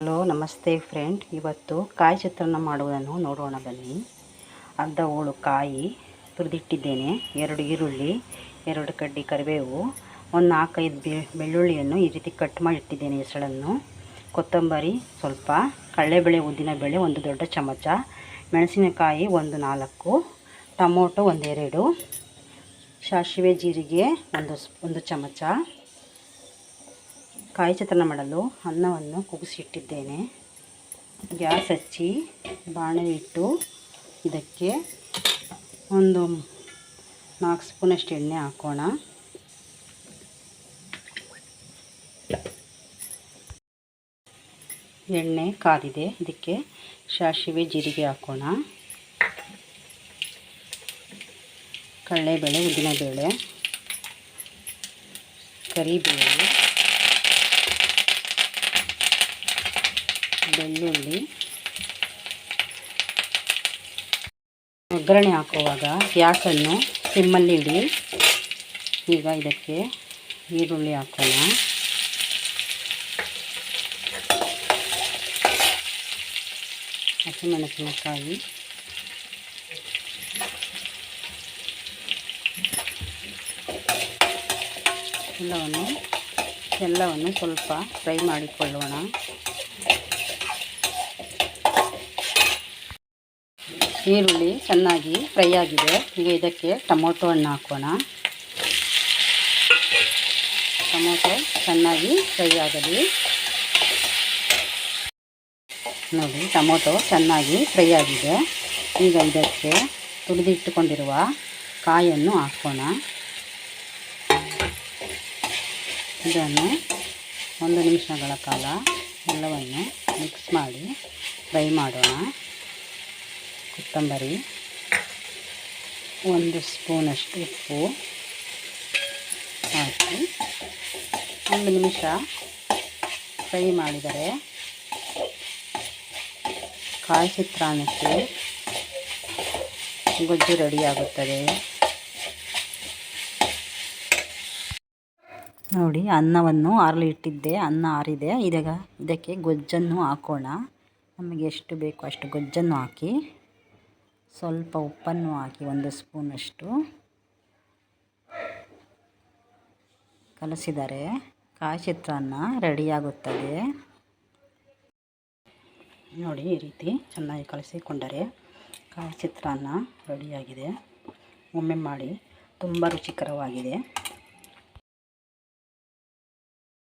Hello ನಮಸ್ತೆ friend, ಇವತ್ತು ಕಾಯಿ ಚಿತ್ರಾನ್ನ ಮಾಡುವುದನ್ನು ನೋಡೋಣ ಬನ್ನಿ. ಅರ್ಧ ಹೋಳು ಕಾಯಿ ತುರಿದಿಟ್ಟಿದ್ದೇನೆ, 2 ಈರುಳ್ಳಿ, 2 ಕಡ್ಡಿ ಕರಿಬೇವು, ಒಂದು 4-5 ಬೆಳ್ಳುಳ್ಳಿಯನ್ನು ಈ ರೀತಿ ಕಟ್ ಮಾಡಿ ಇಟ್ಟಿದ್ದೇನೆ ಹೆಸಳನ್ನು, ಕೊತ್ತಂಬರಿ ಸ್ವಲ್ಪ, ಕಡಲೆಬೇಳೆ ಉದ್ದಿನಬೇಳೆ 1 ದೊಡ್ಡ ಚಮಚ, ಮೆಣಸಿನಕಾಯಿ 1 4, ಟೊಮೊಟೊ 1 2, ಸಾಸಿವೆ ಜೀರಿಗೆ 1 ಚಮಚ. ಕಾಯಿ ಚಿತ್ರಾನ್ನ ಮಾಡಲು ಅನ್ನವನ್ನು ಕುದಿಸಿಟ್ಟಿದ್ದೇನೆ. ಗ್ಯಾಸ್ ಹಚ್ಚಿ ಬಾಣಲೆ ಇಟ್ಟು ಇದಕ್ಕೆ ಒಂದು 4 ಸ್ಪೂನಷ್ಟು ಎಣ್ಣೆ ಹಾಕೋಣ. ಎಣ್ಣೆ ಕಾದಿದೆ, ಇದಕ್ಕೆ ಸಾಸಿವೆ ಜೀರಿಗೆ ಹಾಕೋಣ, ಕಡಲೆಬೇಳೆ ಉದ್ದಿನಬೇಳೆ, ಕರಿಬೇವು, ಬೆಳ್ಳುಳ್ಳಿ. ಒಗ್ಗರಣೆ ಹಾಕುವಾಗ ಗ್ಯಾಸನ್ನು ಸಿಮ್ಮಲ್ಲಿ ಇಡಿ. ಈಗ ಇದಕ್ಕೆ ಈರುಳ್ಳಿ ಹಾಕೋಣ, ಹಸಿಮೆಣಸಿನಕಾಯಿ, ಎಲ್ಲವನ್ನು ಸ್ವಲ್ಪ ಫ್ರೈ ಮಾಡಿಕೊಳ್ಳೋಣ. ಈರುಳ್ಳಿ ಚೆನ್ನಾಗಿ ಫ್ರೈ ಆಗಿದೆ. ಈಗ ಇದಕ್ಕೆ ಟೊಮೊಟೊ ಹಣ್ಣು ಹಾಕೋಣ. ಟೊಮೊಟೊ ಚೆನ್ನಾಗಿ ಫ್ರೈ ಆಗಲಿ. ನೋಡಿ, ಟೊಮೊಟೊ ಚೆನ್ನಾಗಿ ಫ್ರೈ ಆಗಿದೆ. ಈಗ ಇದಕ್ಕೆ ತುರಿದಿಟ್ಟುಕೊಂಡಿರುವ ಕಾಯನ್ನು ಹಾಕೋಣ. ಇದನ್ನು 1 ನಿಮಿಷಗಳ ಕಾಲ ಎಲ್ಲವನ್ನು ಮಿಕ್ಸ್ ಮಾಡಿ ಫ್ರೈ ಮಾಡೋಣ. ಕೊತ್ತಂಬರಿ, 1 ಸ್ಪೂನಷ್ಟು ಉಪ್ಪು ಹಾಕಿ 1 ನಿಮಿಷ ಫ್ರೈ ಮಾಡಿದರೆ ಕಾಯಿ ಚಿತ್ರಾನ್ನಕ್ಕೆ ಗೊಜ್ಜು ರೆಡಿಯಾಗುತ್ತದೆ. ನೋಡಿ, ಅನ್ನವನ್ನು ಆರಲು ಇಟ್ಟಿದ್ದೆ, ಅನ್ನ ಆರಿದೆ. ಇದಕ್ಕೆ ಗೊಜ್ಜನ್ನು ಹಾಕೋಣ. ನಮಗೆ ಎಷ್ಟು ಬೇಕು ಅಷ್ಟು ಗೊಜ್ಜನ್ನು ಹಾಕಿ, ಸ್ವಲ್ಪ ಉಪ್ಪನ್ನು ಹಾಕಿ 1 ಸ್ಪೂನಷ್ಟು ಕಲಸಿದರೆ ಕಾಯಿ ಚಿತ್ರಾನ್ನ ರೆಡಿಯಾಗುತ್ತದೆ. ನೋಡಿ, ಈ ರೀತಿ ಚೆನ್ನಾಗಿ ಕಲಸಿಕೊಂಡರೆ ಕಾಯಿ ಚಿತ್ರಾನ್ನ ರೆಡಿಯಾಗಿದೆ. ಒಮ್ಮೆ ಮಾಡಿ, ತುಂಬ ರುಚಿಕರವಾಗಿದೆ.